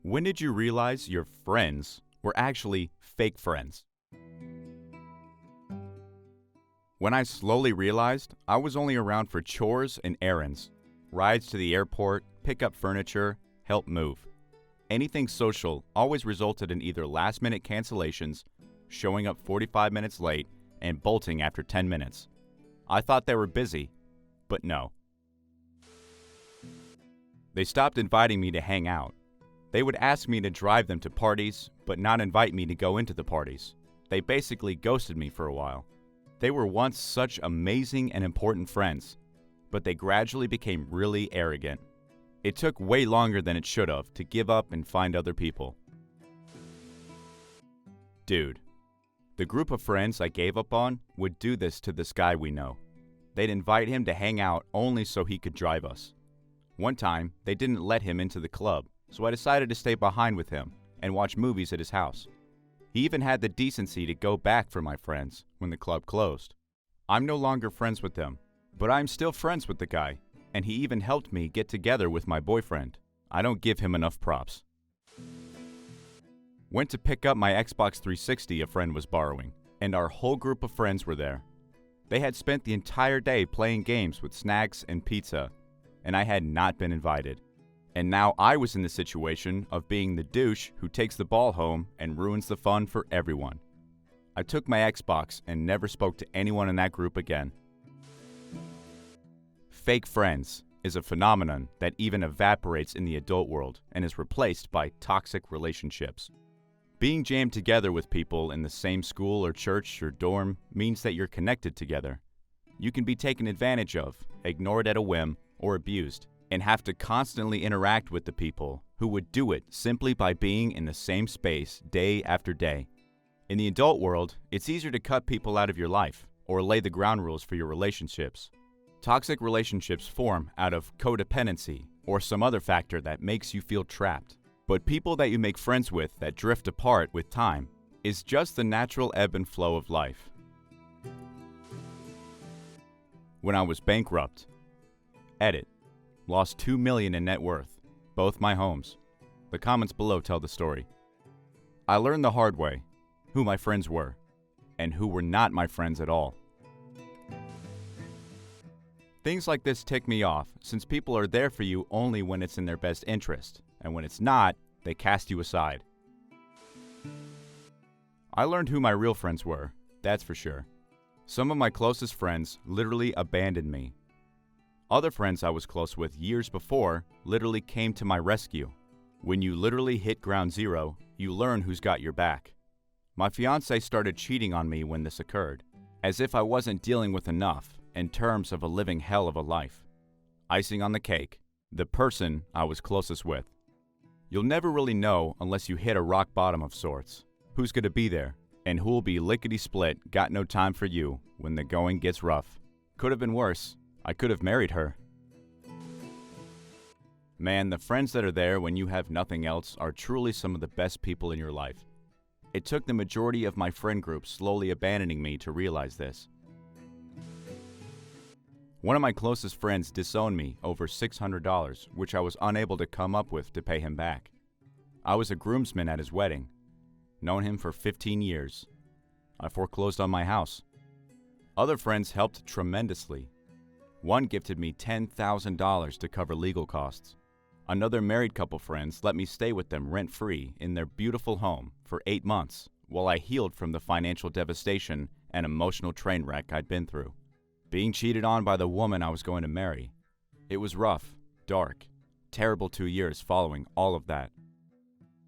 When did you realize your friends were actually fake friends? When I slowly realized I was only around for chores and errands, rides to the airport, pick up furniture, help move. Anything social always resulted in either last-minute cancellations, showing up 45 minutes late, and bolting after 10 minutes. I thought they were busy, but no. They stopped inviting me to hang out. They would ask me to drive them to parties, but not invite me to go into the parties. They basically ghosted me for a while. They were once such amazing and important friends, but they gradually became really arrogant. It took way longer than it should have to give up and find other people. Dude, the group of friends I gave up on would do this to this guy we know. They'd invite him to hang out only so he could drive us. One time, they didn't let him into the club, so I decided to stay behind with him and watch movies at his house. He even had the decency to go back for my friends when the club closed. I'm no longer friends with them, but I'm still friends with the guy, and he even helped me get together with my boyfriend. I don't give him enough props. Went to pick up my Xbox 360 a friend was borrowing, and our whole group of friends were there. They had spent the entire day playing games with snacks and pizza, and I had not been invited. And now I was in the situation of being the douche who takes the ball home and ruins the fun for everyone. I took my Xbox and never spoke to anyone in that group again. Fake friends is a phenomenon that even evaporates in the adult world and is replaced by toxic relationships. Being jammed together with people in the same school or church or dorm means that you're connected together. You can be taken advantage of, ignored at a whim, or abused, and have to constantly interact with the people who would do it simply by being in the same space day after day. In the adult world, it's easier to cut people out of your life or lay the ground rules for your relationships. Toxic relationships form out of codependency or some other factor that makes you feel trapped. But people that you make friends with that drift apart with time is just the natural ebb and flow of life. When I was bankrupt, edit, lost $2 million in net worth, both my homes. The comments below tell the story. I learned the hard way who my friends were and who were not my friends at all. Things like this tick me off since people are there for you only when it's in their best interest, and when it's not, they cast you aside. I learned who my real friends were, that's for sure. Some of my closest friends literally abandoned me. Other friends I was close with years before literally came to my rescue. When you literally hit ground zero, you learn who's got your back. My fiancé started cheating on me when this occurred, as if I wasn't dealing with enough in terms of a living hell of a life. Icing on the cake, the person I was closest with. You'll never really know unless you hit a rock bottom of sorts. Who's gonna be there, and who'll be lickety-split, got no time for you when the going gets rough. Could have been worse. I could have married her. Man, the friends that are there when you have nothing else are truly some of the best people in your life. It took the majority of my friend group slowly abandoning me to realize this. One of my closest friends disowned me over $600, which I was unable to come up with to pay him back. I was a groomsman at his wedding. Known him for 15 years. I foreclosed on my house. Other friends helped tremendously. One gifted me $10,000 to cover legal costs. Another married couple friends let me stay with them rent-free in their beautiful home for 8 months while I healed from the financial devastation and emotional train wreck I'd been through. Being cheated on by the woman I was going to marry. It was rough, dark, terrible 2 years following all of that.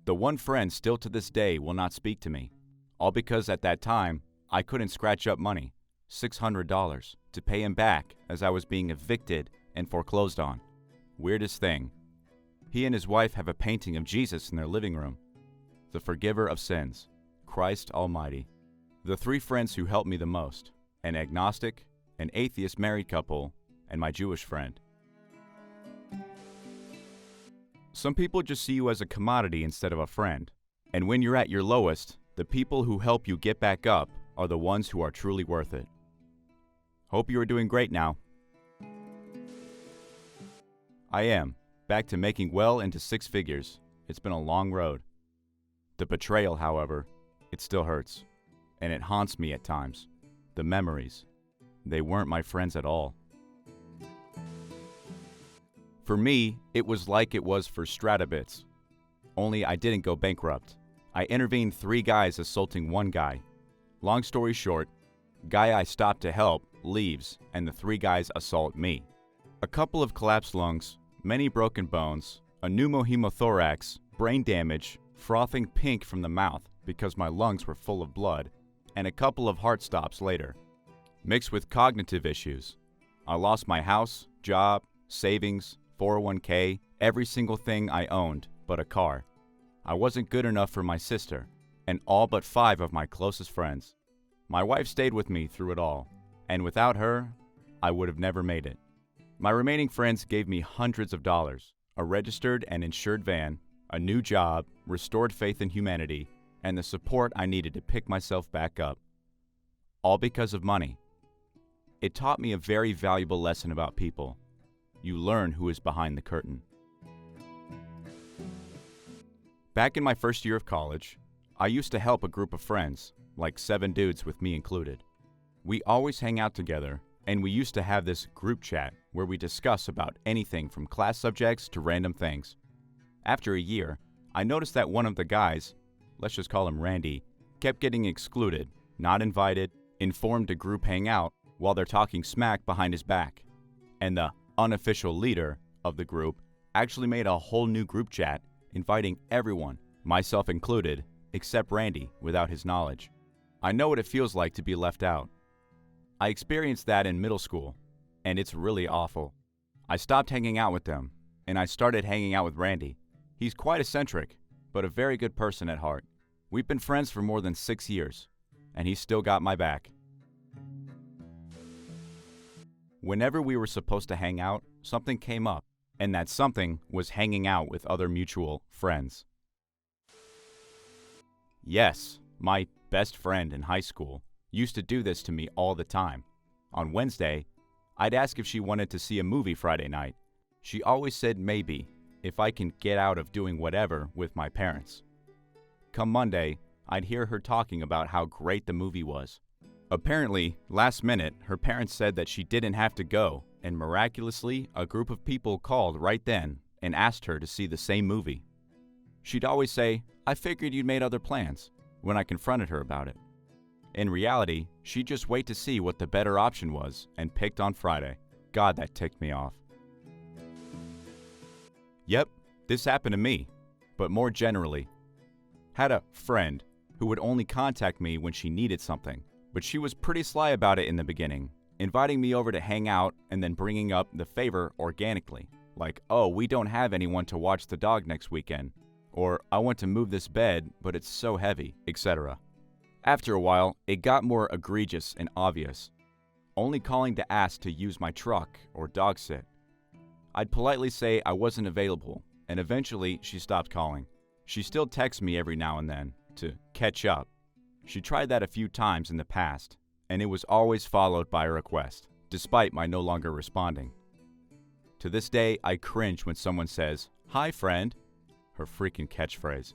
The one friend still to this day will not speak to me, all because at that time I couldn't scratch up money, $600, to pay him back as I was being evicted and foreclosed on. Weirdest thing. He and his wife have a painting of Jesus in their living room. The forgiver of sins, Christ Almighty. The 3 friends who helped me the most, an agnostic, an atheist married couple, and my Jewish friend. Some people just see you as a commodity instead of a friend. And when you're at your lowest, the people who help you get back up are the ones who are truly worth it. Hope you are doing great now. I am, back to making well into 6 figures, It's been a long road. The betrayal, however, it still hurts. And it haunts me at times. The memories. They weren't my friends at all. For me, it was like it was for Stratabits. Only I didn't go bankrupt. I intervened 3 guys assaulting 1 guy. Long story short, guy I stopped to help leaves, and the 3 guys assault me. A couple of collapsed lungs, many broken bones, a pneumohemothorax, brain damage, frothing pink from the mouth because my lungs were full of blood, and a couple of heart stops later. Mixed with cognitive issues. I lost my house, job, savings, 401k, every single thing I owned but a car. I wasn't good enough for my sister, and all but 5 of my closest friends. My wife stayed with me through it all, and without her, I would have never made it. My remaining friends gave me hundreds of dollars, a registered and insured van, a new job, restored faith in humanity, and the support I needed to pick myself back up. All because of money. It taught me a very valuable lesson about people. You learn who is behind the curtain. Back in my first year of college, I used to help a group of friends, like 7 dudes with me included. We always hang out together, and we used to have this group chat where we discuss about anything from class subjects to random things. After a year, I noticed that one of the guys, let's just call him Randy, kept getting excluded, not invited, informed to group hang out while they're talking smack behind his back. And the unofficial leader of the group actually made a whole new group chat inviting everyone, myself included, except Randy, without his knowledge. I know what it feels like to be left out. I experienced that in middle school, and it's really awful. I stopped hanging out with them, and I started hanging out with Randy. He's quite eccentric, but a very good person at heart. We've been friends for more than 6 years, and he's still got my back. Whenever we were supposed to hang out, something came up, and that something was hanging out with other mutual friends. Yes, my best friend in high school used to do this to me all the time. On Wednesday, I'd ask if she wanted to see a movie Friday night. She always said maybe, if I can get out of doing whatever with my parents. Come Monday, I'd hear her talking about how great the movie was. Apparently, last minute, her parents said that she didn't have to go, and miraculously, a group of people called right then and asked her to see the same movie. She'd always say, "I figured you'd made other plans," when I confronted her about it. In reality, she'd just wait to see what the better option was and picked on Friday. God, that ticked me off. Yep, this happened to me, but more generally. Had a friend who would only contact me when she needed something, but she was pretty sly about it in the beginning, inviting me over to hang out and then bringing up the favor organically, like, "Oh, we don't have anyone to watch the dog next weekend," or "I want to move this bed, but it's so heavy," etc. After a while, it got more egregious and obvious, only calling to ask to use my truck or dog sit. I'd politely say I wasn't available, and eventually she stopped calling. She still texts me every now and then to catch up. She tried that a few times in the past, and it was always followed by a request, despite my no longer responding. To this day, I cringe when someone says, "Hi, friend," her freaking catchphrase.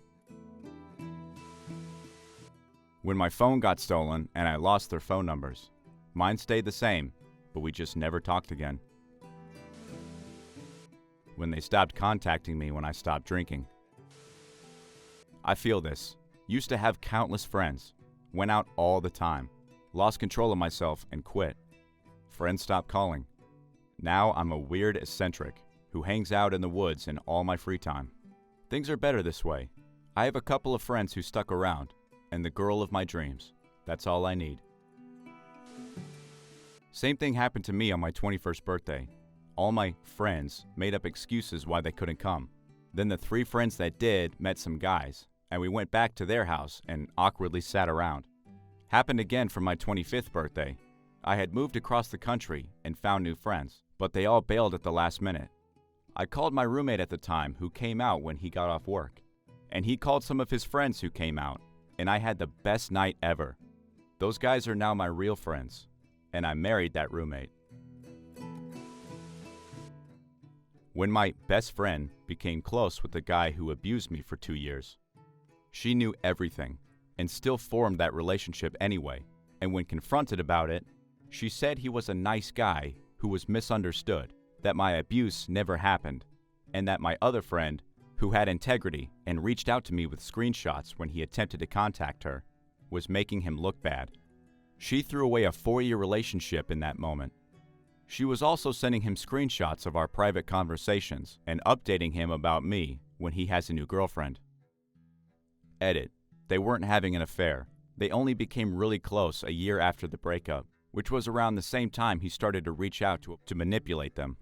When my phone got stolen and I lost their phone numbers, mine stayed the same, but we just never talked again. When they stopped contacting me when I stopped drinking. I feel this. Used to have countless friends. Went out all the time. Lost control of myself and quit. Friends stopped calling. Now I'm a weird eccentric who hangs out in the woods in all my free time. Things are better this way. I have a couple of friends who stuck around, and the girl of my dreams. That's all I need. Same thing happened to me on my 21st birthday. All my friends made up excuses why they couldn't come. Then the 3 friends that did met some guys, and we went back to their house and awkwardly sat around. Happened again for my 25th birthday. I had moved across the country and found new friends, but they all bailed at the last minute. I called my roommate at the time who came out when he got off work, and he called some of his friends who came out, and I had the best night ever. Those guys are now my real friends, and I married that roommate. when my best friend became close with the guy who abused me for 2 years. She knew everything and still formed that relationship anyway, and when confronted about it, she said he was a nice guy who was misunderstood, that my abuse never happened, and that my other friend, who had integrity and reached out to me with screenshots when he attempted to contact her, was making him look bad. She threw away a 4-year relationship in that moment. She was also sending him screenshots of our private conversations and updating him about me when he has a new girlfriend. Edit. They weren't having an affair. They only became really close a year after the breakup, which was around the same time he started to reach out to manipulate them.